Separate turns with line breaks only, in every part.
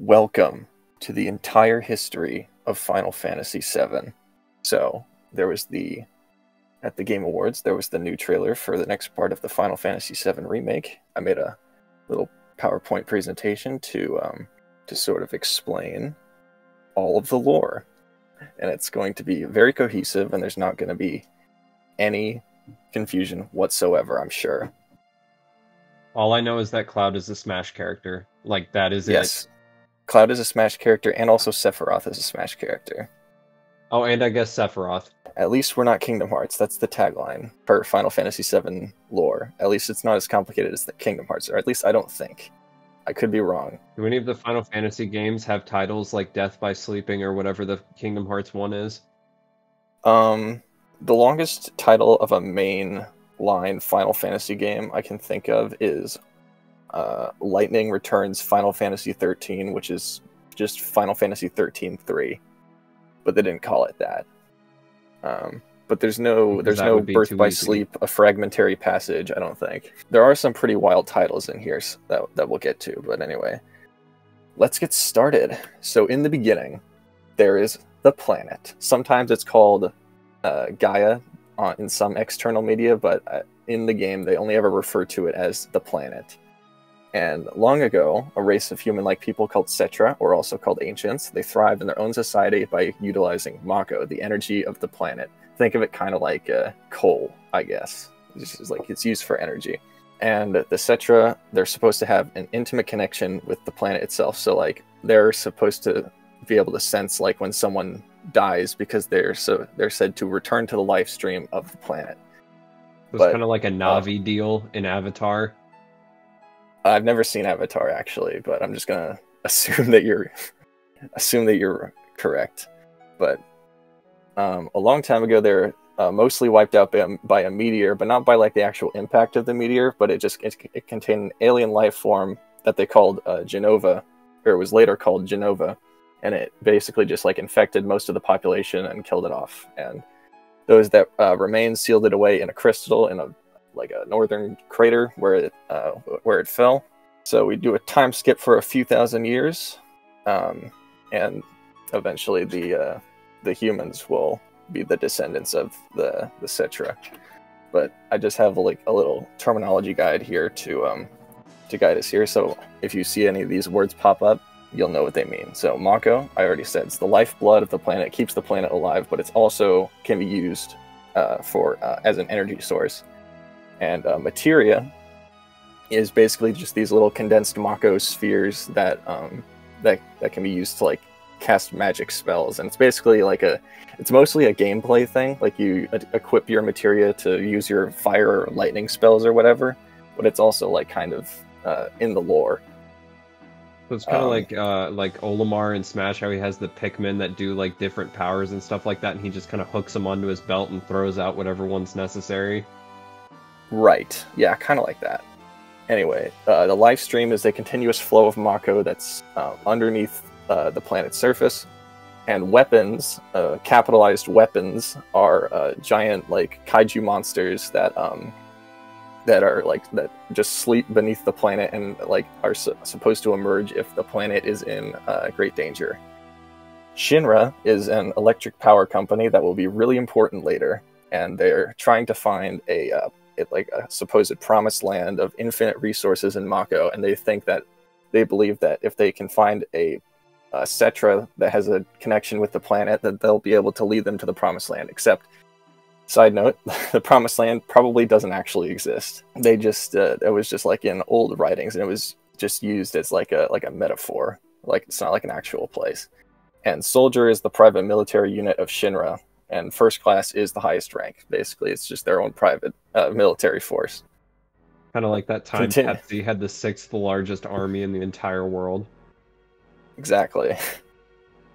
Welcome to the entire history of Final Fantasy VII. So, at the Game Awards, there was the new trailer for the next part of the Final Fantasy VII remake. I made a little PowerPoint presentation to sort of explain all of the lore. And it's going to be very cohesive, and there's not going to be any confusion whatsoever, I'm sure.
All I know is that Cloud is a Smash character. Like, that is
Yes.
it.
Cloud is a Smash character, and also Sephiroth is a Smash character.
Oh, and I guess Sephiroth.
At least we're not Kingdom Hearts. That's the tagline for Final Fantasy VII lore. At least it's not as complicated as the Kingdom Hearts, or at least I don't think. I could be wrong.
Do any of the Final Fantasy games have titles like Death by Sleeping or whatever the Kingdom Hearts one is?
The longest title of a main line Final Fantasy game I can think of is Lightning Returns Final Fantasy 13, which is just Final Fantasy 13-3, but they didn't call it that. But there's no Birth by Sleep, a fragmentary passage, I don't think. There are some pretty wild titles in here that we'll get to, but anyway. Let's get started. So in the beginning, there is the planet. Sometimes it's called Gaia in some external media, but in the game they only ever refer to it as the planet. And long ago, a race of human-like people called Cetra, or also called Ancients, they thrived in their own society by utilizing Mako, the energy of the planet. Think of it kind of like coal, I guess. It's just like it's used for energy. And the Cetra, they're supposed to have an intimate connection with the planet itself. So like they're supposed to be able to sense like when someone dies because they're said to return to the life stream of the planet.
It's kind of like a Navi deal in Avatar.
I've never seen Avatar actually, but I'm just gonna assume that you're correct. But a long time ago, they're mostly wiped out by a meteor, but not by like the actual impact of the meteor. But it contained an alien life form that they called Genova, or it was later called Genova, and it basically just like infected most of the population and killed it off. And those that remained sealed it away in a crystal in a northern crater where it fell. So we do a time skip for a few thousand years, and eventually the humans will be the descendants of the Cetra. But I just have like a little terminology guide here to guide us here. So if you see any of these words pop up, you'll know what they mean. So Mako, I already said, it's the lifeblood of the planet. It keeps the planet alive, but it's also can be used as an energy source. And materia is basically just these little condensed Mako spheres that can be used to like cast magic spells. And it's basically it's mostly a gameplay thing. Like you equip your materia to use your fire or lightning spells or whatever, but it's also like kind of in the lore.
So it's kind of like Olimar in Smash, how he has the Pikmin that do like different powers and stuff like that, and he just kind of hooks them onto his belt and throws out whatever one's necessary.
Right. Yeah, kind of like that. Anyway, the life stream is a continuous flow of Mako that's underneath the planet's surface, and weapons, capitalized weapons, are giant like kaiju monsters that just sleep beneath the planet and like are supposed to emerge if the planet is in great danger. Shinra is an electric power company that will be really important later, and they're trying to find a supposed promised land of infinite resources in Mako, and they believe that if they can find a Cetra that has a connection with the planet, that they'll be able to lead them to the promised land. Except, side note, the promised land probably doesn't actually exist. They just it was just like in old writings, and it was just used as like a metaphor. Like it's not like an actual place. And Soldier is the private military unit of Shinra, and First Class is the highest rank. Basically, it's just their own private military force.
Kind of like that time Pepsi had the 6th largest army in the entire world.
Exactly.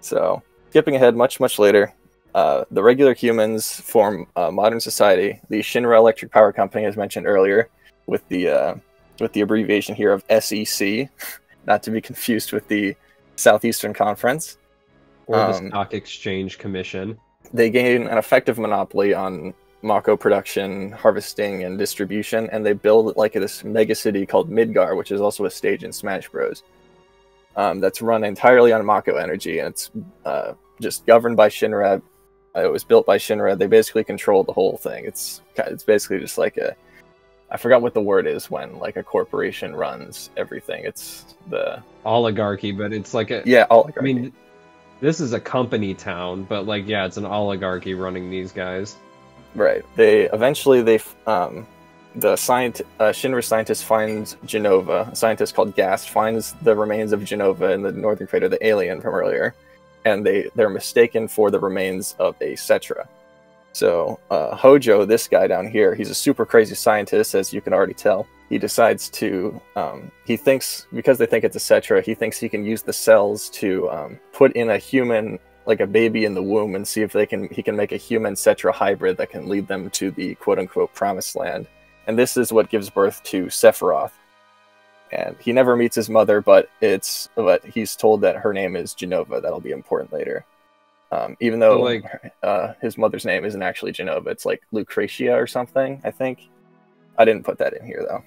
So, skipping ahead much later, the regular humans form modern society. The Shinra Electric Power Company, as mentioned earlier, with the abbreviation here of SEC, not to be confused with the Southeastern Conference.
Or the Stock Exchange Commission.
They gain an effective monopoly on Mako production, harvesting, and distribution, and they build like this mega city called Midgar, which is also a stage in Smash Bros. that's run entirely on Mako energy, and it's just governed by Shinra. It was built by Shinra. They basically control the whole thing. It's basically just like I forgot what the word is when like a corporation runs everything. It's the
oligarchy, but it's like a
oligarchy.
I mean, this is a company town, but like it's an oligarchy running these guys.
Right. The Shinra scientist finds Genova. A scientist called Gast finds the remains of Genova in the northern crater, the alien from earlier, and they're mistaken for the remains of a Cetra. So Hojo, this guy down here, he's a super crazy scientist, as you can already tell. He decides to, he thinks, because they think it's a Cetra, he thinks he can use the cells to put in a human, like a baby in the womb, and see if he can make a human Cetra hybrid that can lead them to the quote-unquote promised land. And this is what gives birth to Sephiroth. And he never meets his mother, but he's told that her name is Genova. That'll be important later. Even though his mother's name isn't actually Genova, it's like Lucretia or something, I think. I didn't put that in here, though.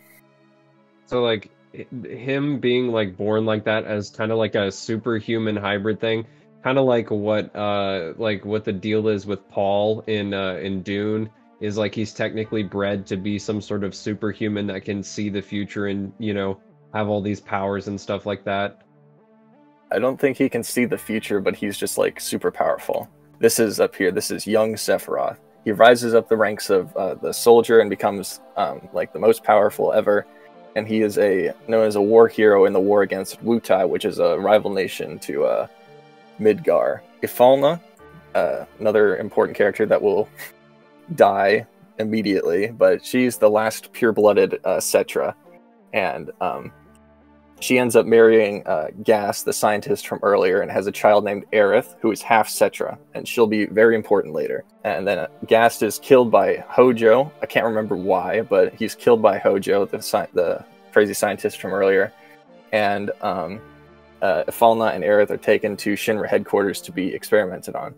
So, like, him being, like, born like that as kind of like a superhuman hybrid thing, kind of like what the deal is with Paul in Dune, is like he's technically bred to be some sort of superhuman that can see the future and, have all these powers and stuff like that.
I don't think he can see the future, but he's just like super powerful. This is up here. This is young Sephiroth. He rises up the ranks of the soldier and becomes like the most powerful ever. And he is known as a war hero in the war against Wutai, which is a rival nation to Midgar. Ifalna, another important character that will die immediately, but she's the last pure-blooded Cetra, and she ends up marrying Gas, the scientist from earlier, and has a child named Aerith, who is half Cetra, and she'll be very important later. And then Gas is killed by Hojo. I can't remember why, but he's killed by Hojo, the crazy scientist from earlier. And Ifalna and Aerith are taken to Shinra headquarters to be experimented on.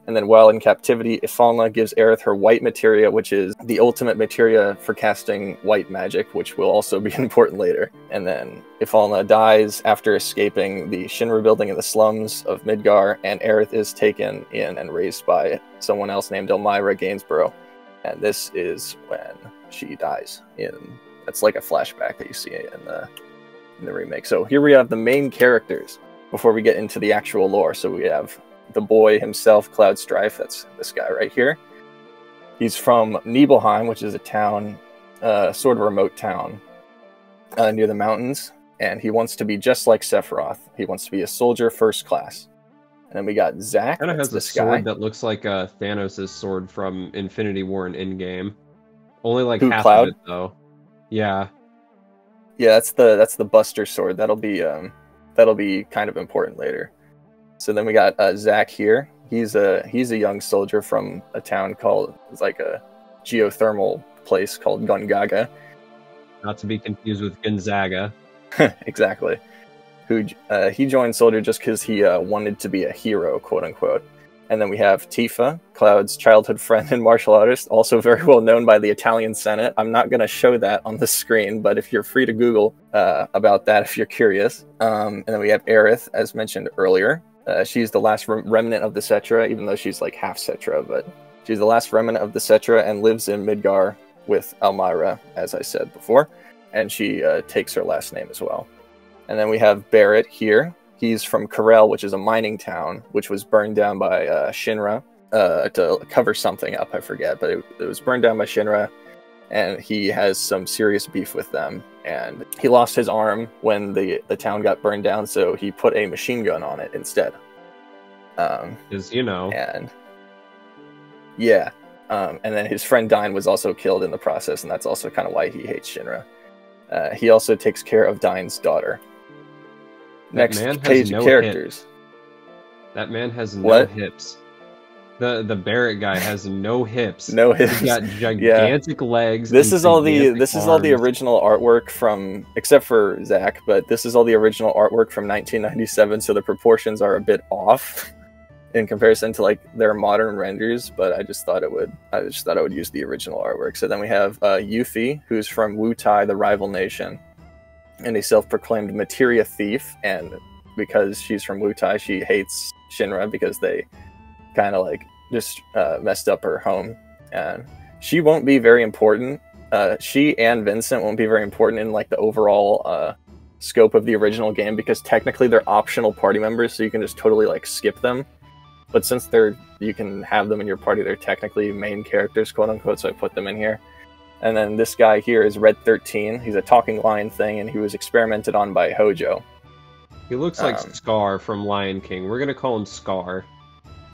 And then while in captivity, Ifalna gives Aerith her white materia, which is the ultimate materia for casting white magic, which will also be important later. And then Ifalna dies after escaping the Shinra building in the slums of Midgar, and Aerith is taken in and raised by someone else named Elmira Gainsborough. And this is when she dies. That's like a flashback that you see in the remake. So here we have the main characters before we get into the actual lore. So we have the boy himself, Cloud Strife. That's this guy right here. He's from Nibelheim, which is a town, sort of remote town near the mountains, and he wants to be just like Sephiroth. He wants to be a soldier first class. And then we got Zack.
Kind of has a sword that looks like Thanos' sword from Infinity War and Endgame. Only like half of it, though. Yeah.
Yeah, that's the Buster sword. That'll be kind of important later. So then we got Zack here. He's a young soldier from a town it's like a geothermal place called Gungaga.
Not to be confused with Gonzaga.
Exactly. He joined Soldier just because he wanted to be a hero, quote unquote. And then we have Tifa, Cloud's childhood friend and martial artist, also very well known by the Italian Senate. I'm not going to show that on the screen, but if you're free to Google about that if you're curious. And then we have Aerith, as mentioned earlier. She's the last remnant of the Cetra, even though she's like half Cetra, but she's the last remnant of the Cetra and lives in Midgar with Elmira, as I said before, and she takes her last name as well. And then we have Barrett here. He's from Corel, which is a mining town, which was burned down by Shinra to cover something up, I forget, but it was burned down by Shinra, and he has some serious beef with them. And he lost his arm when the town got burned down, so he put a machine gun on it instead.
Because,
And yeah. And then his friend Dine was also killed in the process, and that's also kind of why he hates Shinra. He also takes care of Dine's daughter. Next page of characters.
That man has no hips. The Barrett guy has no hips.
No hips.
He's got gigantic legs.
This is all the original artwork from, except for Zack, but this is all the original artwork from 1997. So the proportions are a bit off in comparison to like their modern renders. But I just thought I would use the original artwork. So then we have Yuffie, who's from Wutai, the rival nation, and a self-proclaimed materia thief, and because she's from Wutai, she hates Shinra because they kind of like just messed up her home, and she won't be very important. She and Vincent won't be very important in like the overall scope of the original game, because technically they're optional party members, so you can just totally like skip them. But since you can have them in your party, they're technically main characters, quote unquote, so I put them in here. And then this guy here is Red 13. He's a talking lion thing, and he was experimented on by Hojo.
He looks like Scar from Lion King. We're gonna call him Scar.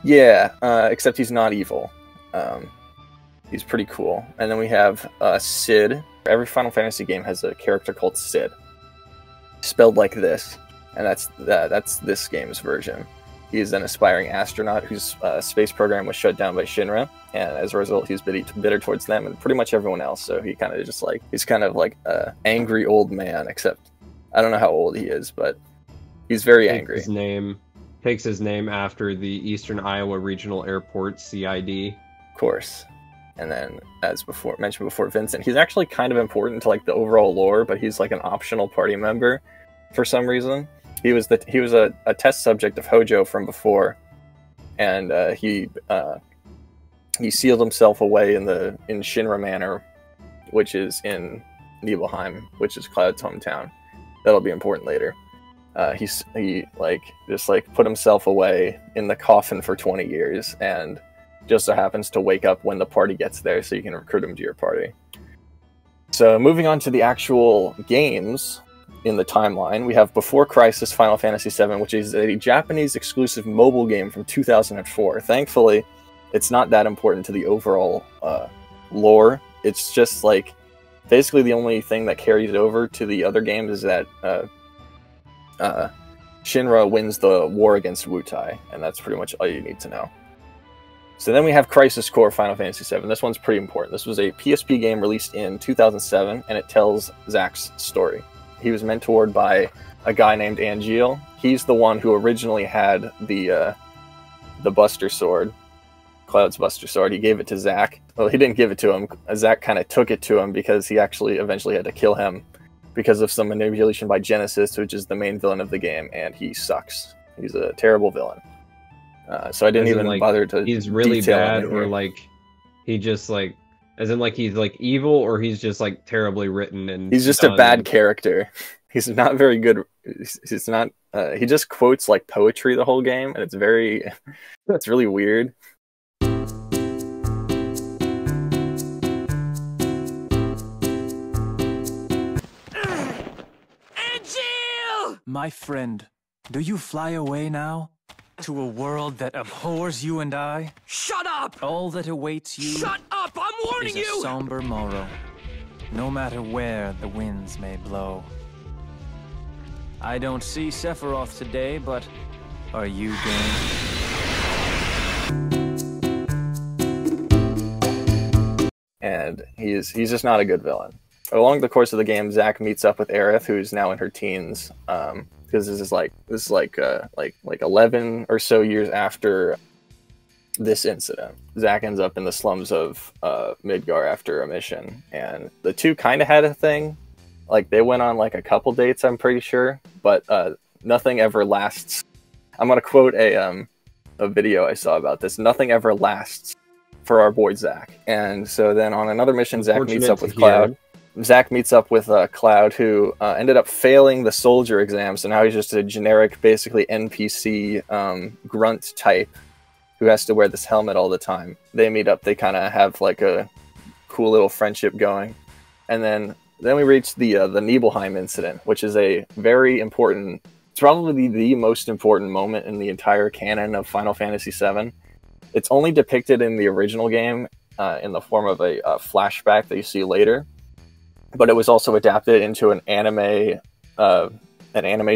Yeah, except he's not evil. He's pretty cool. And then we have Sid. Every Final Fantasy game has a character called Sid, spelled like this, and that's this game's version. He is an aspiring astronaut whose space program was shut down by Shinra, and as a result, he's bitter towards them and pretty much everyone else. So he kind of just like he's kind of like an angry old man. Except I don't know how old he is, but he's very angry.
Takes his name after the Eastern Iowa Regional Airport, CID.
Of course. And then, as mentioned before, Vincent. He's actually kind of important to like the overall lore, but he's like an optional party member for some reason. He was a test subject of Hojo from before, and he sealed himself away in Shinra Manor, which is in Nibelheim, which is Cloud's hometown. That'll be important later. He put himself away in the coffin for 20 years, and just so happens to wake up when the party gets there, so you can recruit him to your party. So moving on to the actual games in the timeline, we have Before Crisis Final Fantasy VII, which is a Japanese exclusive mobile game from 2004. Thankfully, it's not that important to the overall lore. It's just like basically the only thing that carries it over to the other games is that Shinra wins the war against Wutai, and that's pretty much all you need to know. So then we have Crisis Core Final Fantasy VII. This one's pretty important. This was a PSP game released in 2007, and it tells Zack's story. He was mentored by a guy named Angeal. He's the one who originally had the Buster Sword, Cloud's Buster Sword. He gave it to Zack. Well, he didn't give it to him. Zack kind of took it to him because he actually eventually had to kill him because of some manipulation by Genesis, which is the main villain of the game, and he sucks. He's a terrible villain. So I didn't even bother to.
He's really bad, or like he just like, as in like he's like evil, or he's just like terribly written and.
He's just a bad character. He's not very good. He's not. He just quotes like poetry the whole game, and it's really weird.
Angeal! My friend, do you fly away now? To a world that abhors you and I?
Shut up!
All that awaits you.
Shut up! I'm warning
is a
you!
somber morrow, no matter where the winds may blow. I don't see Sephiroth today, but are you game?
And he's just not a good villain. Along the course of the game, Zack meets up with Aerith, who's now in her teens. Because this is like 11 or so years after this incident. Zack ends up in the slums of Midgar after a mission, and the two kind of had a thing. Like they went on like a couple dates, I'm pretty sure, but nothing ever lasts. I'm gonna quote a video I saw about this. Nothing ever lasts for our boy Zack. And so then on another mission, Zack meets up with Cloud. Zack meets up with Cloud, who ended up failing the soldier exam, so now he's just a generic, basically NPC grunt type who has to wear this helmet all the time. They meet up, they kind of have like a cool little friendship going. And then we reach the Nibelheim incident, which is a very important, it's probably the most important moment in the entire canon of Final Fantasy VII. It's only depicted in the original game in the form of a flashback that you see later. But it was also adapted into an anime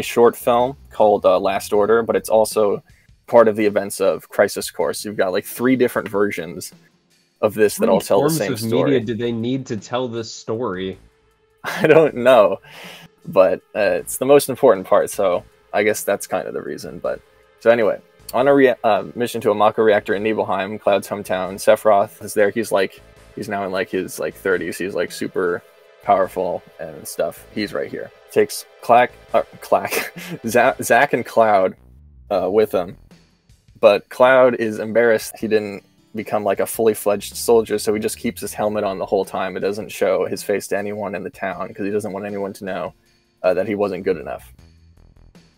short film called Last Order, but it's also part of the events of Crisis Core. So you've got like 3 different versions of this that all tell the same story. How many
media do they need to tell this story?
I don't know, but it's the most important part, so I guess that's kind of the reason. But so anyway, on a mission to a Mako reactor in Nibelheim, Cloud's hometown, Sephiroth is there. He's now in like his 30s. He's like super powerful and stuff. He's right here. takes Zack and Cloud with him, but Cloud is embarrassed he didn't become like a fully fledged soldier, so he just keeps his helmet on the whole time. It doesn't show his face to anyone in the town because he doesn't want anyone to know that he wasn't good enough.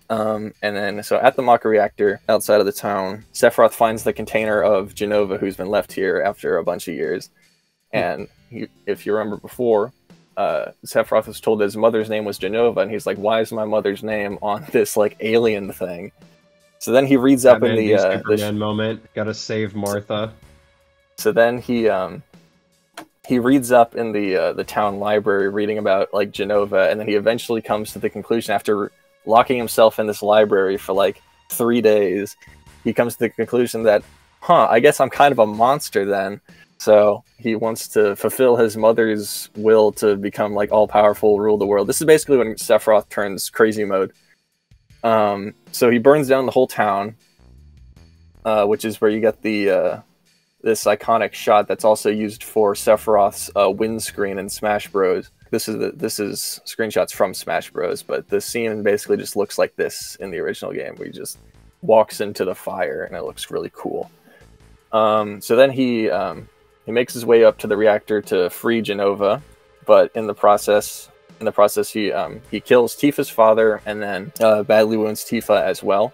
And then, so at the Mako reactor outside of the town, Sephiroth finds the container of Jenova, who's been left here after a bunch of years. And if you remember before, Sephiroth was told his mother's name was Jenova, and he's like, why is my mother's name on this like alien thing? So then he reads up in the
Superman moment, gotta save Martha.
So then he reads up in the town library, reading about like Jenova, and then he eventually comes to the conclusion, after locking himself in this library for like 3 days, he comes to the conclusion that, I guess I'm kind of a monster then. So he wants to fulfill his mother's will to become like all powerful, rule the world. This is basically when Sephiroth turns crazy mode. So he burns down the whole town, which is where you get the this iconic shot that's also used for Sephiroth's windscreen in Smash Bros. This is screenshots from Smash Bros. But the scene basically just looks like this in the original game, where he just walks into the fire, and it looks really cool. So then he makes his way up to the reactor to free Jenova, but in the process he kills Tifa's father, and then badly wounds Tifa as well.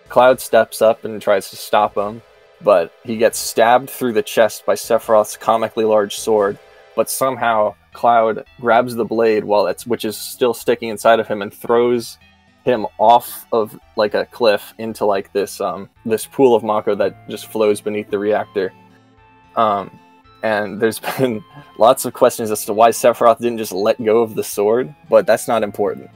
Cloud steps up and tries to stop him, but he gets stabbed through the chest by Sephiroth's comically large sword, but somehow Cloud grabs the blade which is still sticking inside of him, and throws him off of like a cliff into like this pool of Mako that just flows beneath the reactor. And there's been lots of questions as to why Sephiroth didn't just let go of the sword, but that's not important.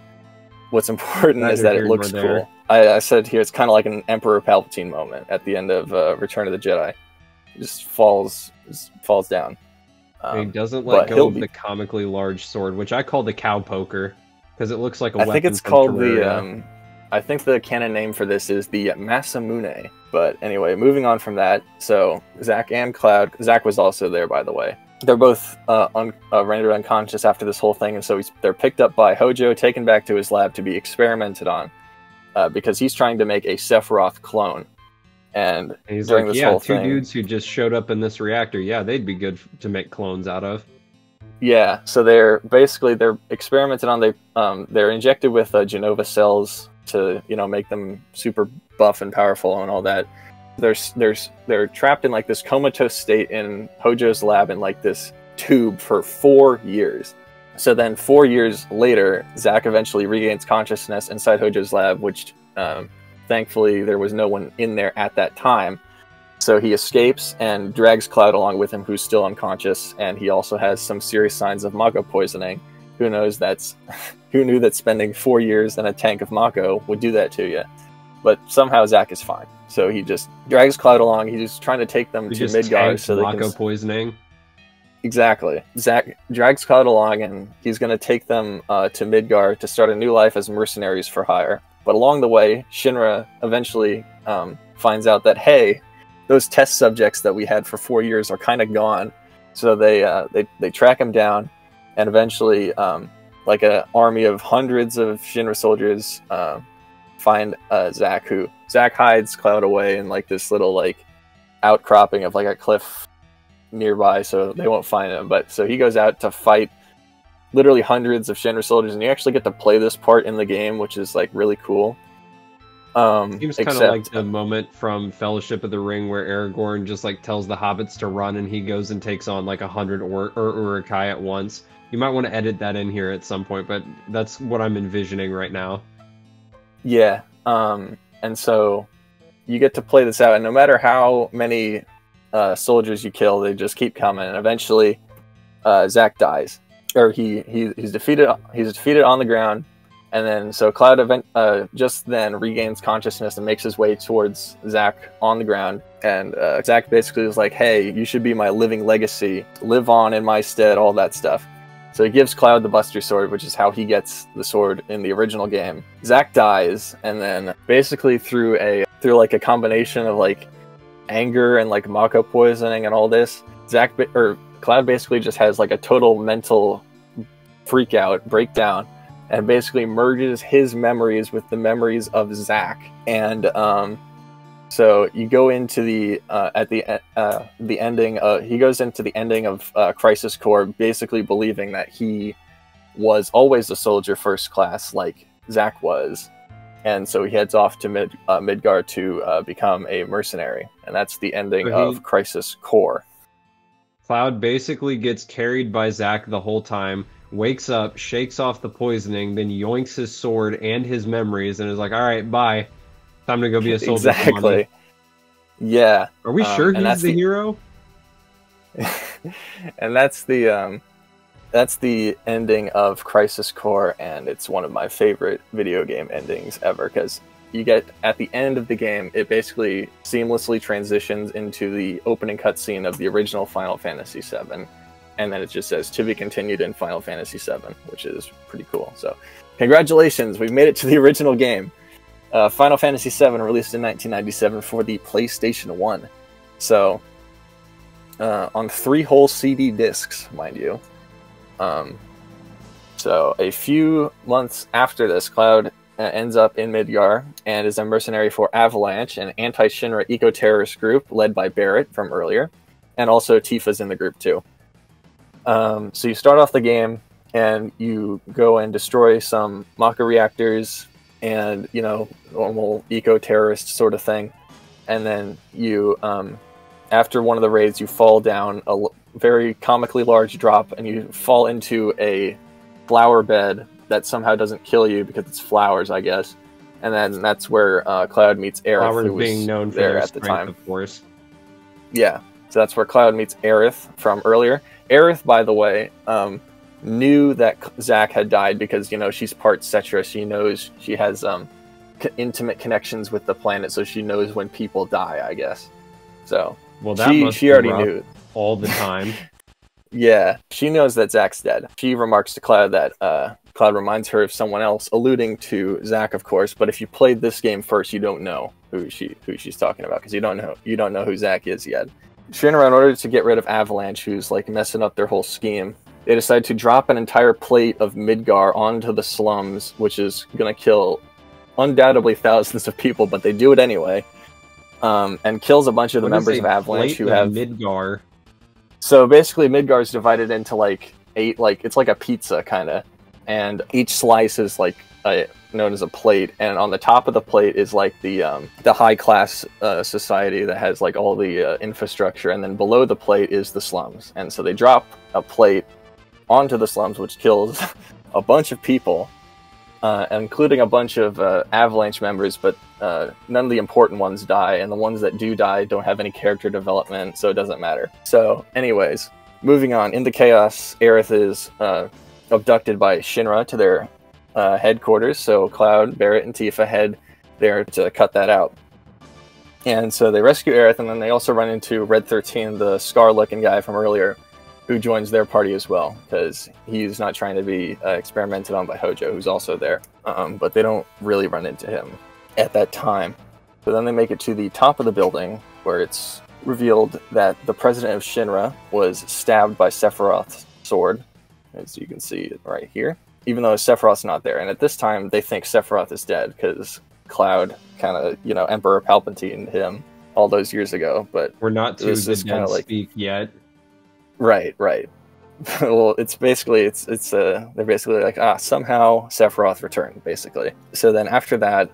What's important is that it looks cool. I said here it's kind of like an Emperor Palpatine moment at the end of Return of the Jedi. He just falls down.
He doesn't let go of the comically large sword, which I call the cow poker, because it looks like a weapon.
I think it's called the... I think the canon name for this is the Masamune. But anyway, moving on from that, so Zack and Cloud... Zack was also there, by the way. They're both rendered unconscious after this whole thing, and so they're picked up by Hojo, taken back to his lab to be experimented on, because he's trying to make a Sephiroth clone. And
he's
during
like,
this whole
two
thing,
dudes who just showed up in this reactor, yeah, they'd be good to make clones out of.
Yeah, so they're experimented on. They're injected with Jenova cells to make them super buff and powerful and all that. They're trapped in like this comatose state in Hojo's lab in like this tube for 4 years. So then 4 years later, Zack eventually regains consciousness inside Hojo's lab, which thankfully there was no one in there at that time. So he escapes and drags Cloud along with him, who's still unconscious, and he also has some serious signs of Mako poisoning. Who knew that spending 4 years in a tank of Mako would do that to you? But somehow Zack is fine. So he just drags Cloud along. He's just trying to take them to Midgar so they
Mako
can...
poisoning.
Exactly. Zack drags Cloud along, and he's going to take them to Midgar to start a new life as mercenaries for hire. But along the way, Shinra eventually finds out that, hey, those test subjects that we had for 4 years are kind of gone. So they track him down, and eventually, like an army of hundreds of Shinra soldiers find Zack. Zack hides Cloud away in like this little like outcropping of like a cliff nearby, so they won't find him. But so he goes out to fight literally hundreds of Shinra soldiers, and you actually get to play this part in the game, which is like really cool.
Seems kind of like the moment from Fellowship of the Ring where Aragorn just like tells the hobbits to run, and he goes and takes on like 100 Uruk-hai at once. You might want to edit that in here at some point, but that's what I'm envisioning right now.
Yeah, and so you get to play this out, and no matter how many soldiers you kill, they just keep coming, and eventually Zack dies, or he's defeated. He's defeated on the ground, and then so Cloud just then regains consciousness and makes his way towards Zack on the ground, and Zack basically is like, "Hey, you should be my living legacy. Live on in my stead." All that stuff. So he gives Cloud the Buster Sword, which is how he gets the sword in the original game. Zack dies, and then basically through like a combination of like anger and like Mako poisoning and all this, Cloud basically just has like a total mental freak out, breakdown, and basically merges his memories with the memories of Zack. And so you go into the ending. He goes into the ending of Crisis Core, basically believing that he was always a soldier first class, like Zack was, and so he heads off to Midgar to become a mercenary, and that's the ending of Crisis Core.
Cloud basically gets carried by Zack the whole time, wakes up, shakes off the poisoning, then yoinks his sword and his memories, and is like, "All right, bye. Time to go be a soldier."
Exactly. Yeah.
Are we sure he's the hero?
And that's the ending of Crisis Core, and it's one of my favorite video game endings ever, because you get, at the end of the game, it basically seamlessly transitions into the opening cutscene of the original Final Fantasy VII, and then it just says, "To be continued in Final Fantasy VII," which is pretty cool. So, congratulations, we've made it to the original game. Final Fantasy VII, released in 1997 for the PlayStation 1. So, on 3 whole CD discs, mind you. So a few months after this, Cloud ends up in Midgar and is a mercenary for Avalanche, an anti-Shinra eco-terrorist group led by Barrett from earlier, and also Tifa's in the group too. So you start off the game and you go and destroy some Maka reactors and, you know, normal eco-terrorist sort of thing. And then you, after one of the raids, you fall down a very comically large drop, and you fall into a flower bed that somehow doesn't kill you because it's flowers, I guess. And then that's where Cloud meets Aerith,
Flowers
who was
being known for
there
their
at the time.
of course.
Yeah, so that's where Cloud meets Aerith from earlier. Aerith, by the way, knew that Zack had died because, you know, she's part Cetra. She knows, she has intimate connections with the planet, so she knows when people die, I guess. So
well, that
she already knew
all the time.
Yeah, she knows that Zack's dead. She remarks to Cloud that Cloud reminds her of someone else, alluding to Zack, of course. But if you played this game first, you don't know who she's talking about, because you don't know who Zack is yet. Shinra, in order to get rid of Avalanche, who's like messing up their whole scheme, they decide to drop an entire plate of Midgar onto the slums, which is going to kill undoubtedly thousands of people, but they do it anyway, and kills a bunch of the members of Avalanche who have
Midgar.
So basically, Midgar is divided into like 8, like it's like a pizza kind of, and each slice is like known as a plate, and on the top of the plate is like the high class society that has like all the infrastructure, and then below the plate is the slums. And so they drop a plate onto the slums, which kills a bunch of people, including a bunch of Avalanche members, but none of the important ones die, and the ones that do die don't have any character development, so it doesn't matter. So anyways, moving on. In the chaos, Aerith is abducted by Shinra to their headquarters, so Cloud, Barrett, and Tifa head there to cut that out. And so they rescue Aerith, and then they also run into Red 13, the Scar-looking guy from earlier, who joins their party as well, because he's not trying to be experimented on by Hojo, who's also there. But they don't really run into him at that time. So then they make it to the top of the building, where it's revealed that the president of Shinra was stabbed by Sephiroth's sword, as you can see right here, even though Sephiroth's not there. And at this time, they think Sephiroth is dead, because Cloud kind of, you know, Emperor Palpatine him all those years ago. But
we're not to the dead
like,
speak yet.
Right. Well, it's basically they're basically like, somehow Sephiroth returned, basically. So then after that,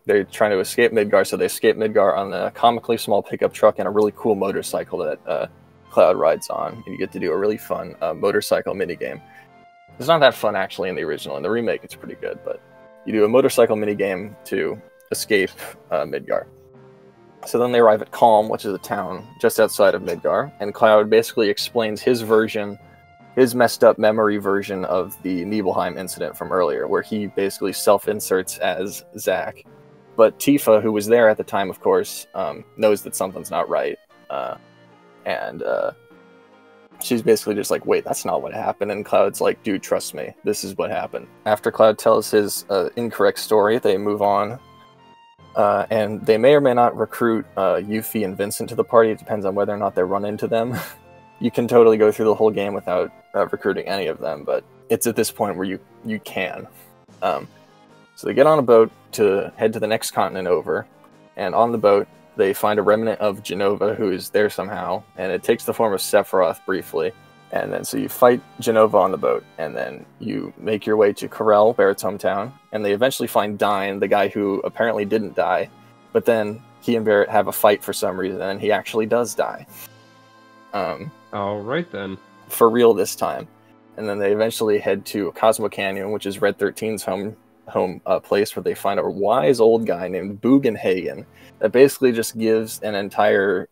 they're trying to escape Midgar, so they escape Midgar on a comically small pickup truck and a really cool motorcycle that Cloud rides on, and you get to do a really fun motorcycle minigame. It's not that fun actually in the original. In the remake, it's pretty good, but you do a motorcycle minigame to escape Midgar. So then they arrive at Calm, which is a town just outside of Midgar, and Cloud basically explains his version, his messed up memory version of the Nibelheim incident from earlier, where he basically self-inserts as Zack. But Tifa, who was there at the time, of course, knows that something's not right. And she's basically just like, wait, that's not what happened. And Cloud's like, dude, trust me, this is what happened. After Cloud tells his incorrect story, they move on. And they may or may not recruit Yuffie and Vincent to the party. It depends on whether or not they run into them. You can totally go through the whole game without recruiting any of them, but it's at this point where you can. So they get on a boat to head to the next continent over, and on the boat they find a remnant of Genova who is there somehow, and it takes the form of Sephiroth briefly. And then so you fight Genova on the boat, and then you make your way to Corel, Barrett's hometown, and they eventually find Dyne, the guy who apparently didn't die, but then he and Barrett have a fight for some reason, and he actually does die.
All right then.
For real this time. And then they eventually head to Cosmo Canyon, which is Red 13's home place, where they find a wise old guy named Bugenhagen that basically just gives an entire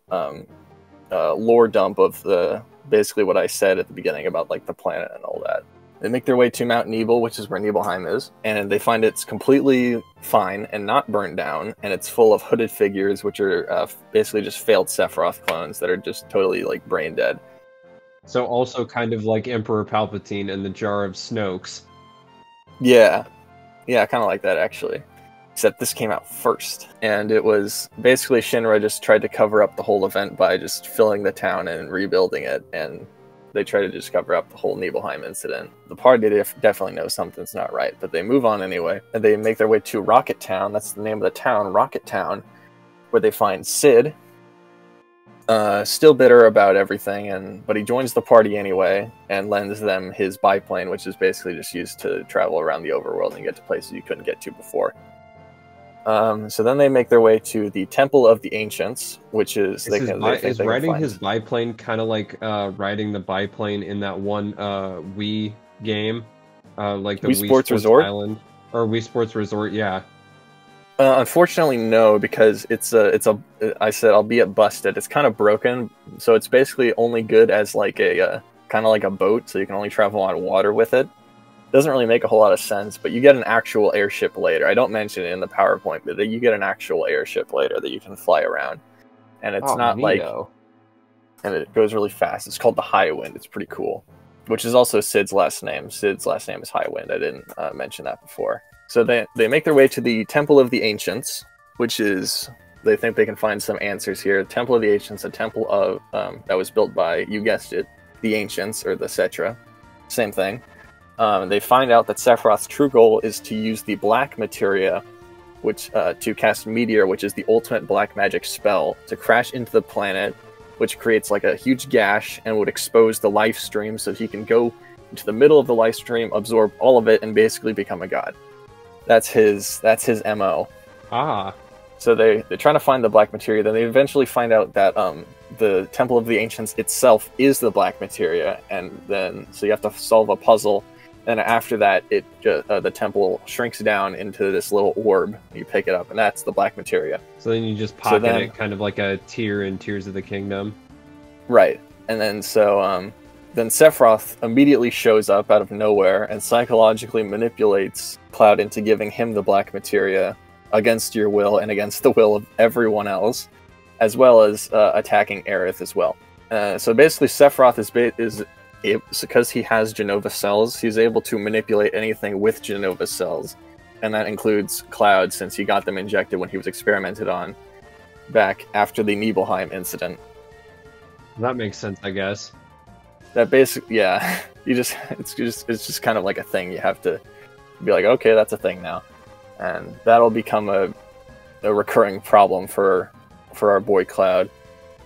lore dump of basically what I said at the beginning about like the planet and all that. They make their way to Mount Nibel, which is where Nibelheim is, and they find it's completely fine and not burnt down, and it's full of hooded figures, which are basically just failed Sephiroth clones that are just totally like brain dead.
So also kind of like Emperor Palpatine and the Jar of Snokes.
Yeah, kind of like that actually. Except this came out first, and it was basically Shinra just tried to cover up the whole event by just filling the town and rebuilding it, and they try to just cover up the whole Nibelheim incident. The party definitely knows something's not right, but they move on anyway, and they make their way to Rocket Town. That's the name of the town, Rocket Town, where they find Sid, still bitter about everything, but he joins the party anyway and lends them his biplane, which is basically just used to travel around the overworld and get to places you couldn't get to before. So then they make their way to the Temple of the Ancients, which is...
Is riding his biplane kind of like riding the biplane in that one Wii game? Like the Wii Sports
Resort?
Island? Or Wii Sports Resort, yeah.
Unfortunately, no, because I said I'll be at busted. It's kind of broken, so it's basically only good as like a kind of like a boat, so you can only travel on water with it. Doesn't really make a whole lot of sense, but you get an actual airship later. I don't mention it in the PowerPoint, but you get an actual airship later that you can fly around, and it's not neato. And it goes really fast. It's called the Highwind. It's pretty cool, which is also Sid's last name. Sid's last name is Highwind. I didn't mention that before. So they make their way to the Temple of the Ancients, which is, they think they can find some answers here. Temple of the Ancients, a temple of that was built by, you guessed it, the Ancients, or the Cetra. Same thing. They find out that Sephiroth's true goal is to use the black materia, which to cast Meteor, which is the ultimate black magic spell, to crash into the planet, which creates like a huge gash and would expose the life stream, so he can go into the middle of the life stream, absorb all of it, and basically become a god. That's his MO.
Ah.
So they're trying to find the black materia. Then they eventually find out that the Temple of the Ancients itself is the black materia, and then so you have to solve a puzzle. And after that, the temple shrinks down into this little orb. You pick it up, and that's the black materia.
So then you just pocket it, kind of like a tear in Tears of the Kingdom.
Right. And then then Sephiroth immediately shows up out of nowhere and psychologically manipulates Cloud into giving him the black materia against your will and against the will of everyone else, as well as attacking Aerith as well. So basically, Sephiroth is because he has Genova cells, he's able to manipulate anything with Genova cells, and that includes Cloud, since he got them injected when he was experimented on back after the Nibelheim incident.
That makes sense, I guess.
That yeah, it's just kind of like a thing. You have to be like, okay, that's a thing now, and that'll become a recurring problem for our boy Cloud.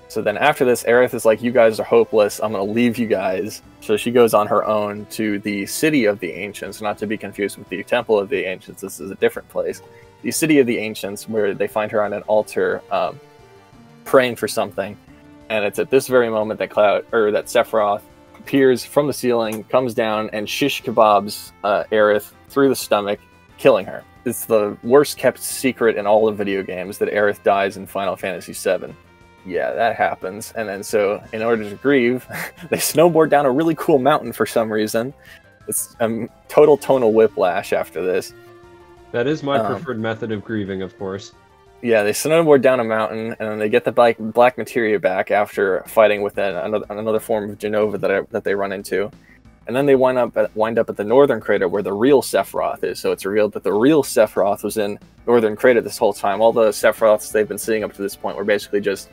So then after this, Aerith is like, you guys are hopeless, I'm going to leave you guys. So she goes on her own to the City of the Ancients, not to be confused with the Temple of the Ancients. This is a different place. The City of the Ancients, where they find her on an altar praying for something. And it's at this very moment that that Sephiroth appears from the ceiling, comes down, and shish kebabs Aerith through the stomach, killing her. It's the worst kept secret in all of video games that Aerith dies in Final Fantasy VII. Yeah, that happens. And then so, in order to grieve, they snowboard down a really cool mountain for some reason. It's total tonal whiplash after this.
That is my preferred method of grieving, of course.
Yeah, they snowboard down a mountain, and then they get the black materia back after fighting with another form of Genova that they run into. And then they wind up at the Northern Crater, where the real Sephiroth is. So it's revealed that the real Sephiroth was in Northern Crater this whole time. All the Sephiroths they've been seeing up to this point were basically just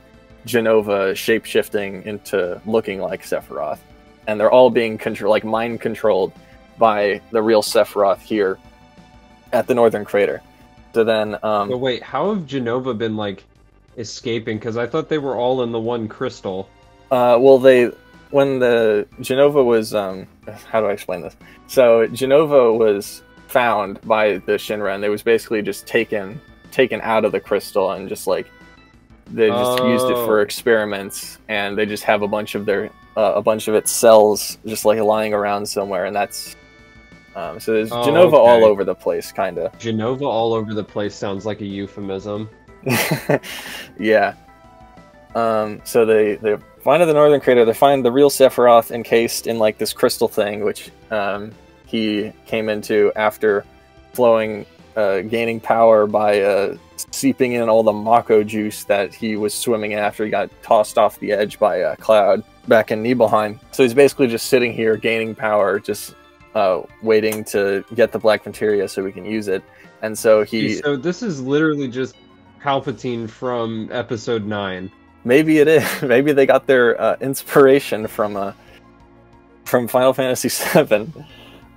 Genova shape-shifting into looking like Sephiroth. And they're all being mind-controlled by the real Sephiroth here. at the northern crater. So then,
So wait, how have Genova been like escaping? Because I thought they were all in the one crystal.
well, when the Genova was, how do I explain this? So Genova was found by the Shinra, and it was basically just taken out of the crystal, and just like they just used it for experiments, and they just have a bunch of its cells just like lying around somewhere, and that's so there's Genova all over the place, kind of.
Genova all over the place sounds like a euphemism.
Yeah. So they find the northern crater. They find the real Sephiroth encased in like this crystal thing, which he came into after gaining power by seeping in all the Mako juice that he was swimming in after he got tossed off the edge by Cloud back in Nibelheim. So he's basically just sitting here gaining power, just waiting to get the black materia so we can use it. And so
So this is literally just Palpatine from Episode 9.
Maybe it is. Maybe they got their inspiration from Final Fantasy VII.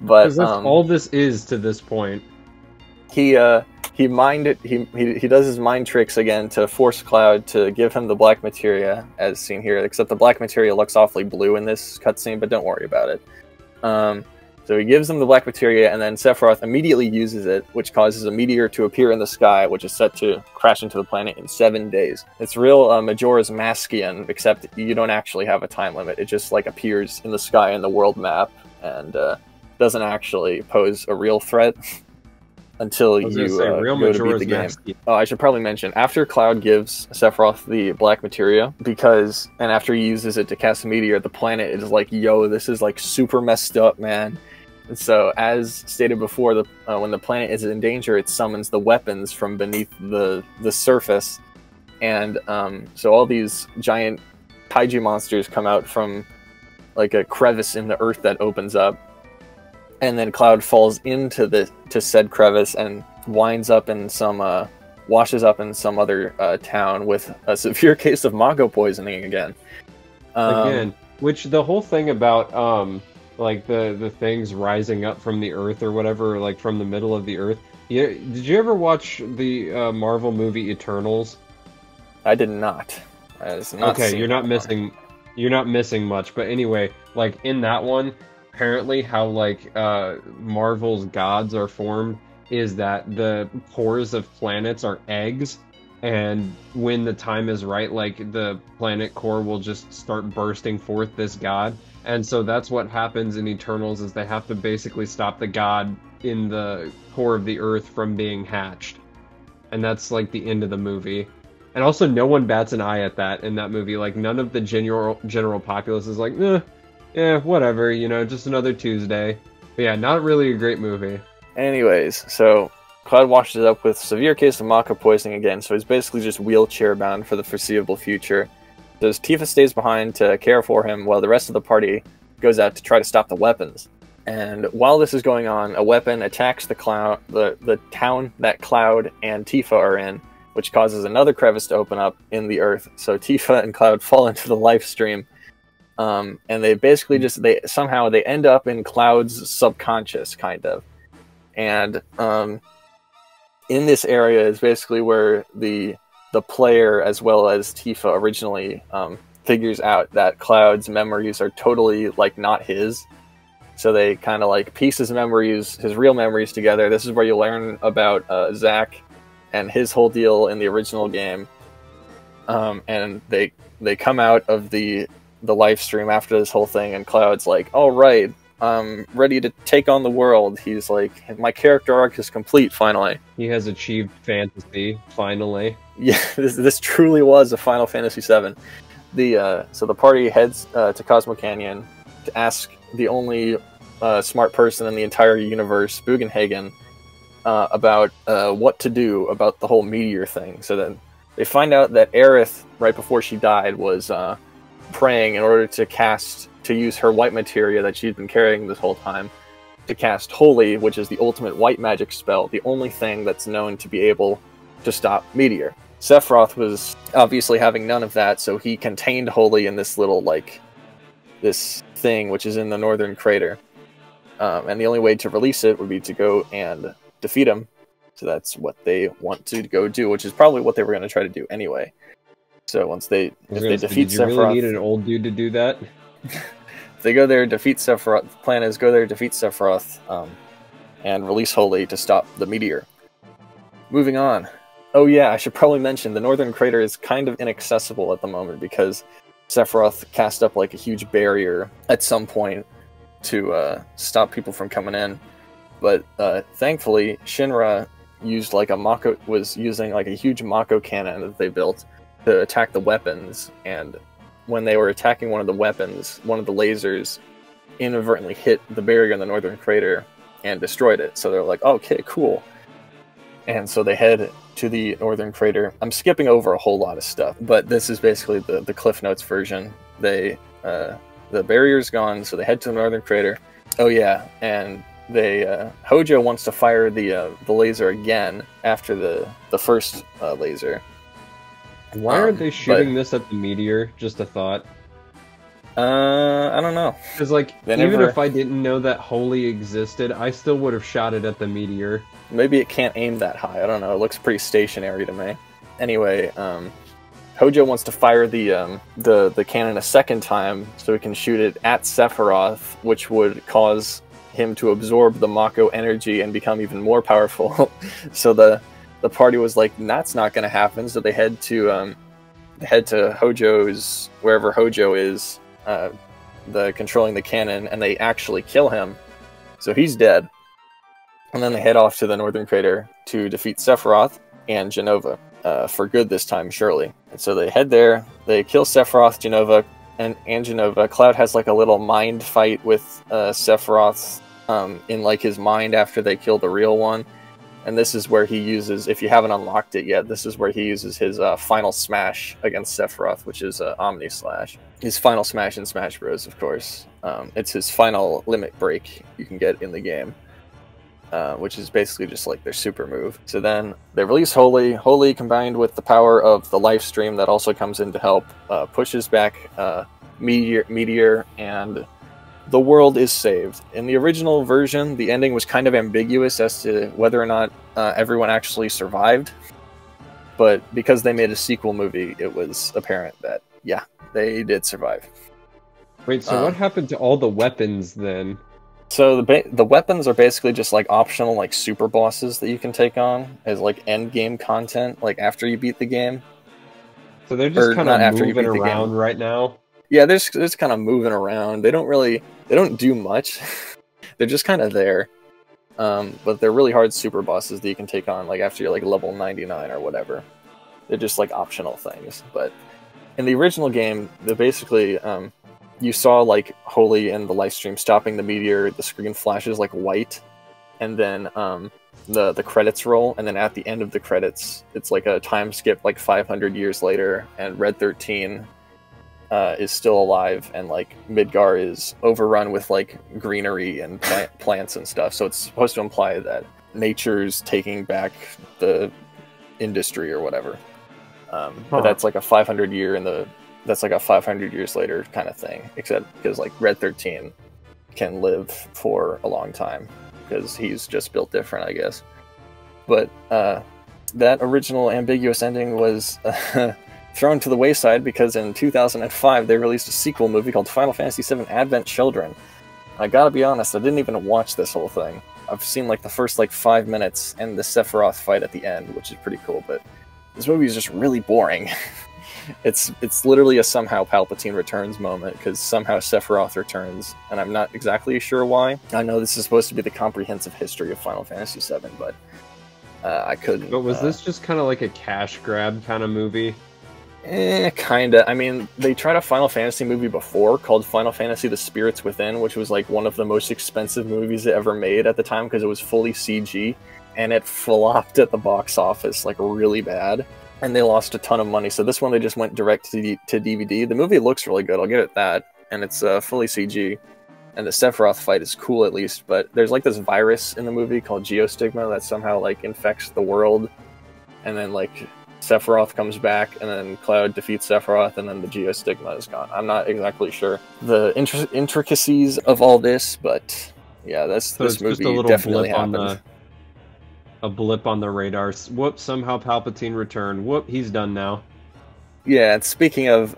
But
that's all this is to this point.
He does his mind tricks again to force Cloud to give him the black materia, as seen here. Except the black materia looks awfully blue in this cutscene, but don't worry about it. So he gives him the black materia, and then Sephiroth immediately uses it, which causes a meteor to appear in the sky, which is set to crash into the planet in 7 days. It's real Majora's Maskian, except you don't actually have a time limit. It just like appears in the sky in the world map, and doesn't actually pose a real threat until you go to beat the game. Oh, I should probably mention, after Cloud gives Sephiroth the black materia, and after he uses it to cast a meteor, the planet is like, yo, this is like super messed up, man. And so, as stated before, when the planet is in danger, it summons the weapons from beneath the surface, and so all these giant kaiju monsters come out from like a crevice in the earth that opens up, and then Cloud falls into said crevice and washes up in some other town with a severe case of Mako poisoning again.
Which the whole thing about like the things rising up from the earth or whatever, like from the middle of the earth. Yeah, did you ever watch the Marvel movie Eternals?
I did not.
Okay, you're not missing much. But anyway, like in that one, apparently how like Marvel's gods are formed is that the cores of planets are eggs, and when the time is right, like the planet core will just start bursting forth this god. And so that's what happens in Eternals, is they have to basically stop the god in the core of the earth from being hatched. And that's like the end of the movie. And also no one bats an eye at that in that movie. Like none of the general populace is like, yeah, whatever, you know, just another Tuesday. But yeah, not really a great movie.
Anyways, so Cloud washes up with severe case of Mako poisoning again, so he's basically just wheelchair bound for the foreseeable future. So Tifa stays behind to care for him while the rest of the party goes out to try to stop the weapons. And while this is going on, a weapon attacks the town that Cloud and Tifa are in, which causes another crevice to open up in the earth. So Tifa and Cloud fall into the life stream. And they basically they end up in Cloud's subconscious, kind of. And in this area is basically where the player, as well as Tifa, originally figures out that Cloud's memories are totally like not his. So they kind of like piece his real memories together. This is where you learn about Zack and his whole deal in the original game. And they come out of the live stream after this whole thing, and Cloud's like, all right, I'm ready to take on the world. He's like, my character arc is complete, finally.
He has achieved fantasy, finally.
Yeah, this truly was a Final Fantasy VII. So the party heads to Cosmo Canyon to ask the only smart person in the entire universe, Bugenhagen, about what to do about the whole meteor thing. So then they find out that Aerith, right before she died, was praying in order to use her white materia that she'd been carrying this whole time to cast Holy, which is the ultimate white magic spell, the only thing that's known to be able to stop meteor. Sephiroth was obviously having none of that, so he contained Holy in this little, like, this thing which is in the northern crater. And the only way to release it would be to go and defeat him. So that's what they want to go do, which is probably what they were going to try to do anyway. So if they defeat
Did you really
Sephiroth,
need an old dude to do that?
if they go there, defeat Sephiroth. The plan is go there, defeat Sephiroth, and release Holy to stop the meteor. Moving on. Oh yeah, I should probably mention the northern crater is kind of inaccessible at the moment because Sephiroth cast up like a huge barrier at some point to stop people from coming in. But thankfully, Shinra was using like a huge Mako cannon that they built to attack the weapons, and when they were attacking one of the weapons, one of the lasers inadvertently hit the barrier in the northern crater and destroyed it. So they're like, okay, cool. And so they head to the northern crater. I'm skipping over a whole lot of stuff, but this is basically the Cliff Notes version. The barrier's gone, so they head to the northern crater. Oh yeah, and Hojo wants to fire the laser again after the first laser.
Why aren't they shooting this at the meteor? Just a thought.
I don't know.
Because like, even if I didn't know that Holy existed, I still would have shot it at the meteor.
Maybe it can't aim that high. I don't know. It looks pretty stationary to me. Anyway, Hojo wants to fire the cannon a second time so he can shoot it at Sephiroth, which would cause him to absorb the Mako energy and become even more powerful. So the party was like, that's not going to happen. So they head to Hojo's, wherever Hojo is, controlling the cannon, and they actually kill him. So he's dead. And then they head off to the northern crater to defeat Sephiroth and Jenova, for good this time, surely. And so they head there, they kill Sephiroth, Jenova, and Jenova. Cloud has like a little mind fight with Sephiroth in like his mind after they kill the real one. And this is where he uses, if you haven't unlocked it yet, this is where he uses his final smash against Sephiroth, which is Omni Slash. His final smash in Smash Bros, of course. It's his final limit break you can get in the game, which is basically just like their super move. So then they release Holy. Holy, combined with the power of the life stream that also comes in to help, pushes back Meteor, and the world is saved. In the original version, the ending was kind of ambiguous as to whether or not everyone actually survived. But because they made a sequel movie, it was apparent that, yeah, they did survive.
Wait, so what happened to all the weapons then?
So the weapons are basically just like optional like super bosses that you can take on as like end game content, like after you beat the game.
So they're just kind of moving around right now?
Yeah, they're just kind of moving around. They don't do much. They're just kind of there. But they're really hard super bosses that you can take on like after you're like level 99 or whatever. They're just like optional things. But in the original game, they basically you saw like Holy in the live stream stopping the meteor, the screen flashes like white, and then the credits roll, and then at the end of the credits, it's like a time skip like 500 years later, and Red 13 is still alive, and like Midgar is overrun with like greenery and plants and stuff. So it's supposed to imply that nature's taking back the industry or whatever. But that's like a 500 years later kind of thing, except because like Red 13 can live for a long time because he's just built different, I guess. But that original ambiguous ending was thrown to the wayside because in 2005 they released a sequel movie called Final Fantasy VII Advent Children. I gotta be honest, I didn't even watch this whole thing. I've seen like the first like 5 minutes and the Sephiroth fight at the end, which is pretty cool, but this movie is just really boring. It's literally a somehow Palpatine returns moment, because somehow Sephiroth returns, and I'm not exactly sure why. I know this is supposed to be the comprehensive history of Final Fantasy VII, but I couldn't.
But was this just kind of like a cash grab kind of movie?
Kinda. I mean, they tried a Final Fantasy movie before called Final Fantasy The Spirits Within, which was like one of the most expensive movies ever made at the time because it was fully CG, and it flopped at the box office like really bad. And they lost a ton of money, so this one they just went direct to DVD. The movie looks really good, I'll give it that, and it's fully CG. And the Sephiroth fight is cool at least, but there's like this virus in the movie called Geostigma that somehow like infects the world, and then like Sephiroth comes back, and then Cloud defeats Sephiroth, and then the Geostigma is gone. I'm not exactly sure the intricacies of all this, but yeah, this movie definitely happened.
a blip on the radar. Whoop! Somehow Palpatine returned. Whoop! He's done now.
Yeah, and speaking of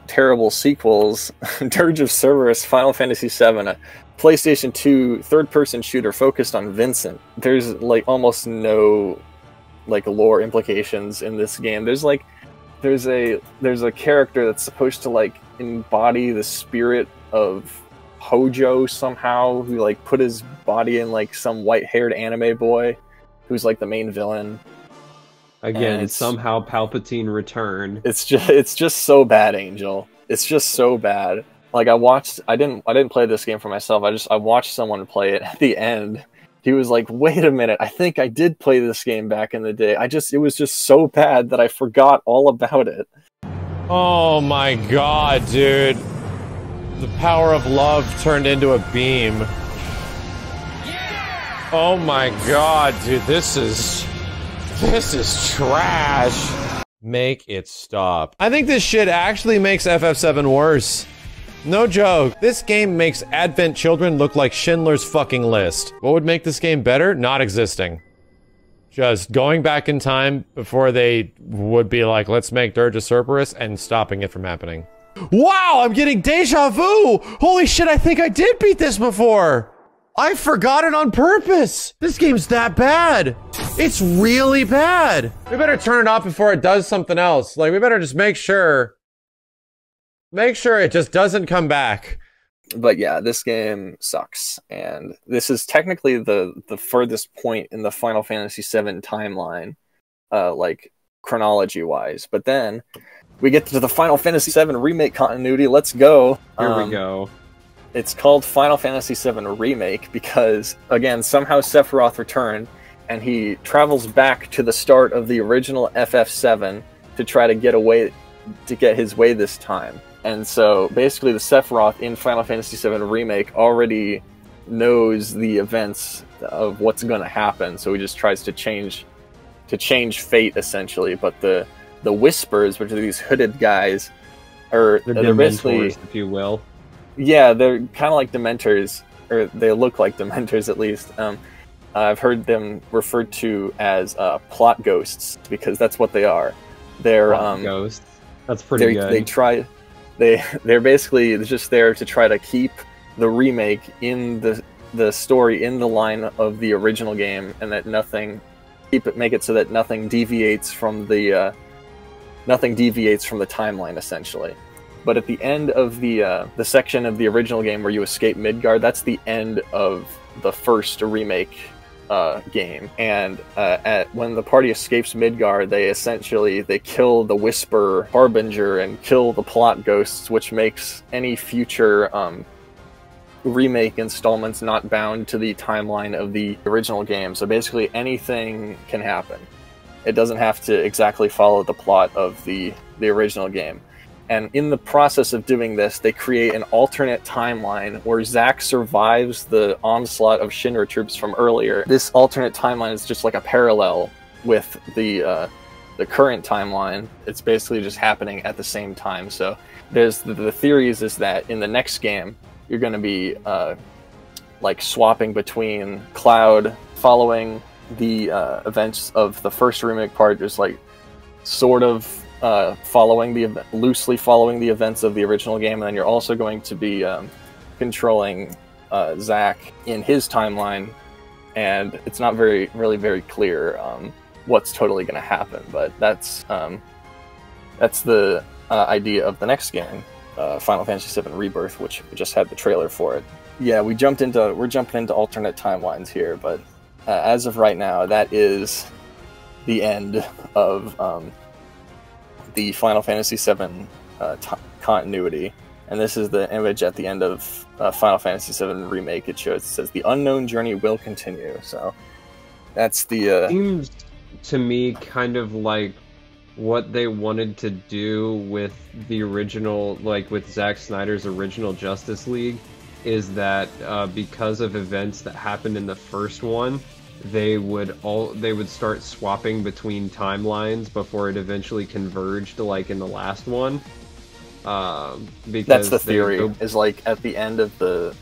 terrible sequels, Dirge of Cerberus, Final Fantasy VII, a PlayStation 2 third-person shooter focused on Vincent. There's like almost no like lore implications in this game. There's a character that's supposed to like embody the spirit of Hojo somehow, who like put his body in like some white-haired anime boy who's like the main villain.
Again, somehow Palpatine returned.
It's just so bad, Angel. It's just so bad. Like I didn't play this game for myself. I watched someone play it. At the end, he was like, "Wait a minute, I think I did play this game back in the day. It was just so bad that I forgot all about it."
Oh my god, dude. The power of love turned into a beam. Oh my god, dude, this is trash. Make it stop. I think this shit actually makes FF7 worse. No joke. This game makes Advent children look like Schindler's fucking List. What would make this game better? Not existing. Just going back in time before they would be like, let's make Dirge of Cerberus, and stopping it from happening. Wow, I'm getting deja vu! Holy shit, I think I did beat this before! I forgot it on purpose! This game's that bad! It's really bad! We better turn it off before it does something else. Like, we better just make sure it just doesn't come back.
But yeah, this game sucks, and this is technically the furthest point in the Final Fantasy VII timeline, like chronology-wise. But then we get to the Final Fantasy VII Remake continuity. Let's go.
Here we go.
It's called Final Fantasy VII Remake because, again, somehow Sephiroth returned, and he travels back to the start of the original FF7 to try to get his way this time. And so, basically, the Sephiroth in Final Fantasy VII Remake already knows the events of what's going to happen, so he just tries to change fate, essentially. But the Whispers, which are these hooded guys, they're basically,
if you will.
Yeah, they're kind of like Dementors, or they look like Dementors at least. I've heard them referred to as plot ghosts because that's what they are. They're
ghosts. That's pretty good.
They're basically just there to try to keep the remake in the story in the line of the original game, and that make it so that nothing deviates from the timeline, essentially. But at the end of the section of the original game where you escape Midgard, that's the end of the first remake game. And when the party escapes Midgard, they kill the Whisper Harbinger and kill the plot ghosts, which makes any future remake installments not bound to the timeline of the original game. So basically anything can happen. It doesn't have to exactly follow the plot of the original game. And in the process of doing this, they create an alternate timeline where Zack survives the onslaught of Shinra troops from earlier. This alternate timeline is just like a parallel with the current timeline. It's basically just happening at the same time. So there's the theories is that in the next game, you're going to be like swapping between Cloud following the events of the first remake part, just like sort of loosely following the events of the original game, and then you're also going to be controlling Zack in his timeline, and it's not really very clear what's totally going to happen. But that's the idea of the next game, Final Fantasy VII Rebirth, which we just had the trailer for it. Yeah, we're jumping into alternate timelines here, but as of right now, that is the end of the Final Fantasy VII continuity, and this is the image at the end of Final Fantasy VII Remake. It says the unknown journey will continue. So that's the
seems to me kind of like what they wanted to do with the original, like with Zack Snyder's original Justice League, is that because of events that happened in the first one, they would start swapping between timelines before it eventually converged, like in the last one. Because
that's the theory. Is like at the end of the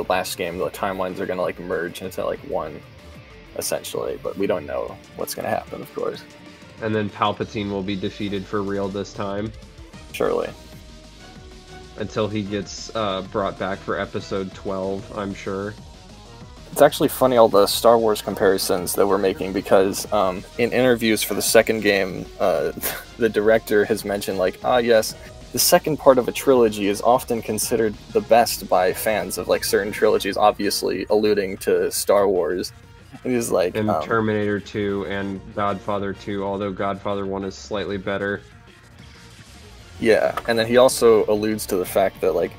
last game, the timelines are gonna like merge into like one essentially. But we don't know what's going to happen, of course.
And then Palpatine will be defeated for real this time.
Surely.
Until he gets brought back for episode 12, I'm sure.
It's actually funny, all the Star Wars comparisons that we're making, because in interviews for the second game, the director has mentioned, like, yes, the second part of a trilogy is often considered the best by fans of, like, certain trilogies, obviously alluding to Star Wars. And he's like...
And Terminator 2 and Godfather 2, although Godfather 1 is slightly better.
Yeah, and then he also alludes to the fact that, like,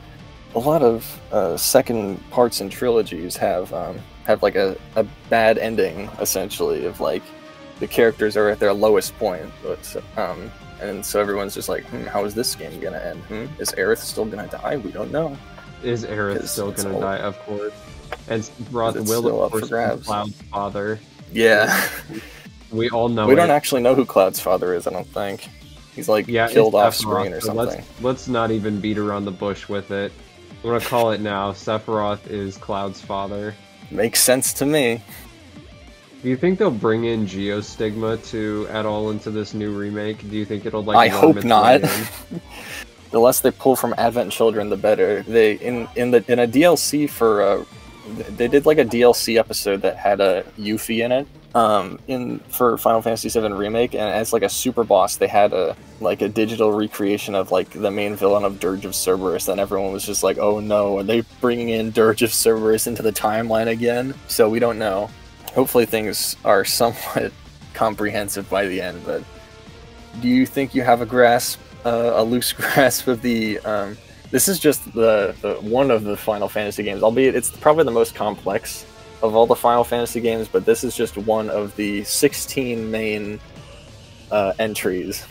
a lot of second parts in trilogies have like a bad ending, essentially, of, like, the characters are at their lowest point. But, and so everyone's just like, how is this game gonna end? Is Aerith still gonna die? We don't know.
Is Aerith still gonna die? Of course. And Will, of course, is Cloud's father.
Yeah.
We all know
We don't actually know who Cloud's father is, I don't think. He's, like, killed off screen or something.
Let's not even beat around the bush with it. I'm gonna call it now. Sephiroth is Cloud's father. Makes
sense to me.
Do you think they'll bring in Geostigma at all into this new remake? Do you think it'll, like,
I hope not. The less they pull from Advent Children, the better. They in a DLC for they did, like, a DLC episode that had a Yuffie in it. For Final Fantasy VII Remake, and as, like, a super boss, they had a digital recreation of, like, the main villain of Dirge of Cerberus, and everyone was just like, oh no, are they bringing in Dirge of Cerberus into the timeline again? So we don't know. Hopefully things are somewhat comprehensive by the end, but do you think you have a loose grasp of the, this is just the one of the Final Fantasy games, albeit it's probably the most complex of all the Final Fantasy games, but this is just one of the 16 main entries.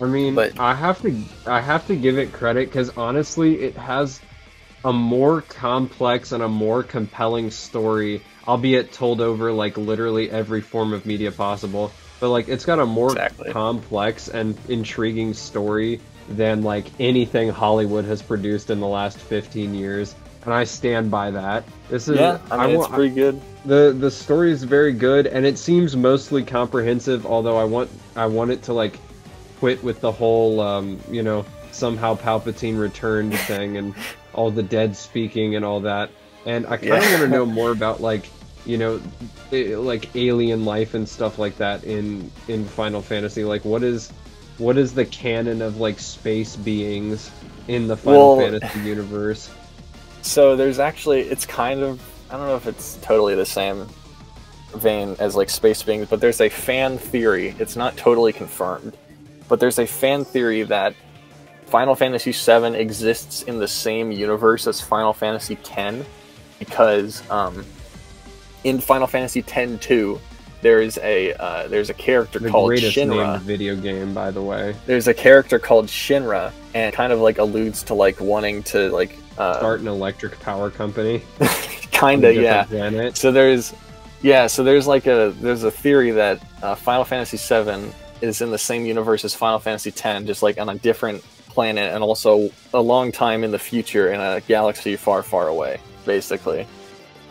I mean, but I have to give it credit, because honestly, it has a more complex and a more compelling story, albeit told over, like, literally every form of media possible. But, like, it's got a more complex and intriguing story than, like, anything Hollywood has produced in the last 15 years. And I stand by that. This is,
yeah, I mean, it's pretty good.
The story is very good, and it seems mostly comprehensive. Although I want it to, like, quit with the whole somehow Palpatine returned thing and all the dead speaking and all that. And I kind of want to know more about, like, like alien life and stuff like that in Final Fantasy. Like, what is the canon of, like, space beings in the Final Fantasy universe?
So there's actually, it's kind of, I don't know if it's totally the same vein as, like, space beings, but there's a fan theory, it's not totally confirmed, but there's a fan theory that Final Fantasy VII exists in the same universe as Final Fantasy X, because in Final Fantasy X-2, there's a character called Shinra. The greatest named
video game, by the way.
There's a character called Shinra, and kind of, like, alludes to, like, wanting to, like,
start an electric power company.
Kinda, yeah. So there's like a theory that Final Fantasy VII is in the same universe as Final Fantasy X, just, like, on a different planet, and also a long time in the future in a galaxy far, far away, basically.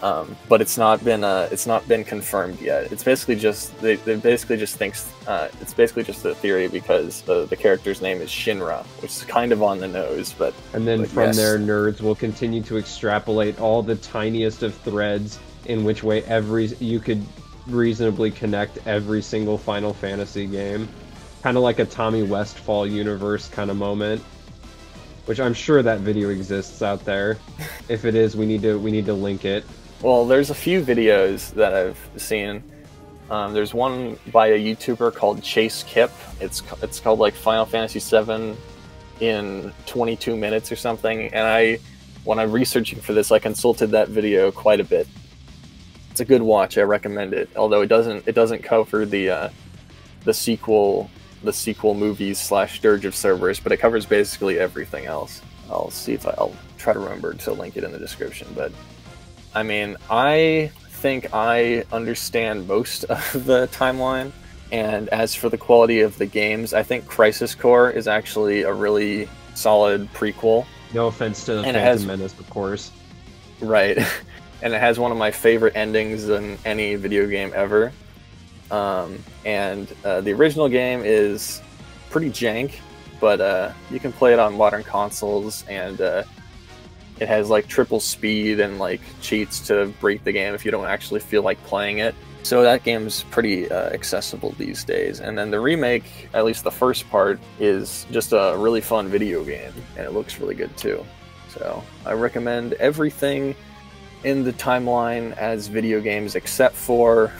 But it's not been confirmed yet. It's basically just they basically just thinks it's basically just a theory, because the character's name is Shinra, which is kind of on the nose.
And then from there, nerds will continue to extrapolate all the tiniest of threads in which way you could reasonably connect every single Final Fantasy game, kind of like a Tommy Westphall universe kind of moment. Which I'm sure that video exists out there. If it is, we need to link it.
Well, there's a few videos that I've seen. There's one by a YouTuber called Chase Kip. It's called, like, Final Fantasy VII in 22 minutes or something. And when I'm researching for this, I consulted that video quite a bit. It's a good watch. I recommend it. Although it doesn't cover the sequel movies / Dirge of Cerberus, but it covers basically everything else. I'll see if I'll try to remember to link it in the description, but I mean, I think I understand most of the timeline, and as for the quality of the games, I think Crisis Core is actually a really solid prequel.
No offense to the Phantom Menace, of course.
Right. and it has one of my favorite endings in any video game ever. The original game is pretty jank, but you can play it on modern consoles, and it has like triple speed and like cheats to break the game if you don't actually feel like playing it. So that game's pretty accessible these days. And then the remake, at least the first part, is just a really fun video game, and it looks really good too. So I recommend everything in the timeline as video games except for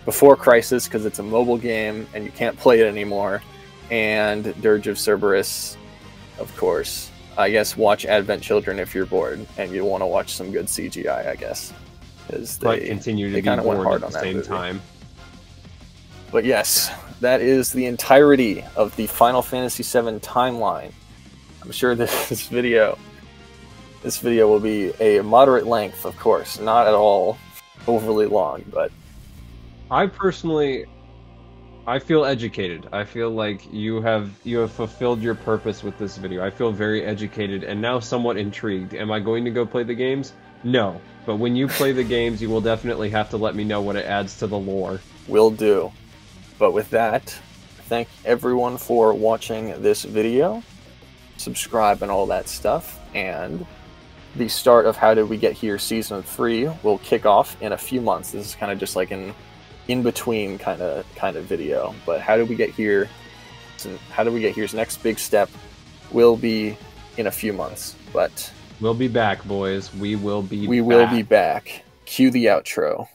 Before Crisis, because it's a mobile game and you can't play it anymore, and Dirge of Cerberus, of course. I guess watch Advent Children if you're bored and you want to watch some good CGI, I guess.
But continue to be bored at the same time.
But yes, that is the entirety of the Final Fantasy VII timeline. I'm sure this video will be a moderate length, of course, not at all overly long, but
I feel educated. I feel like you have fulfilled your purpose with this video. I feel very educated and now somewhat intrigued. Am I going to go play the games? No. But when you play the games, you will definitely have to let me know what it adds to the lore.
Will do. But with that, thank everyone for watching this video. Subscribe and all that stuff. And the start of How Did We Get Here Season 3 will kick off in a few months. This is kind of just like an in-between kind of video. But How Did We Get Here? How Did We Get Here's next big step will be in a few months. But
we'll be back, boys. We will be back.
We will be back. Cue the outro.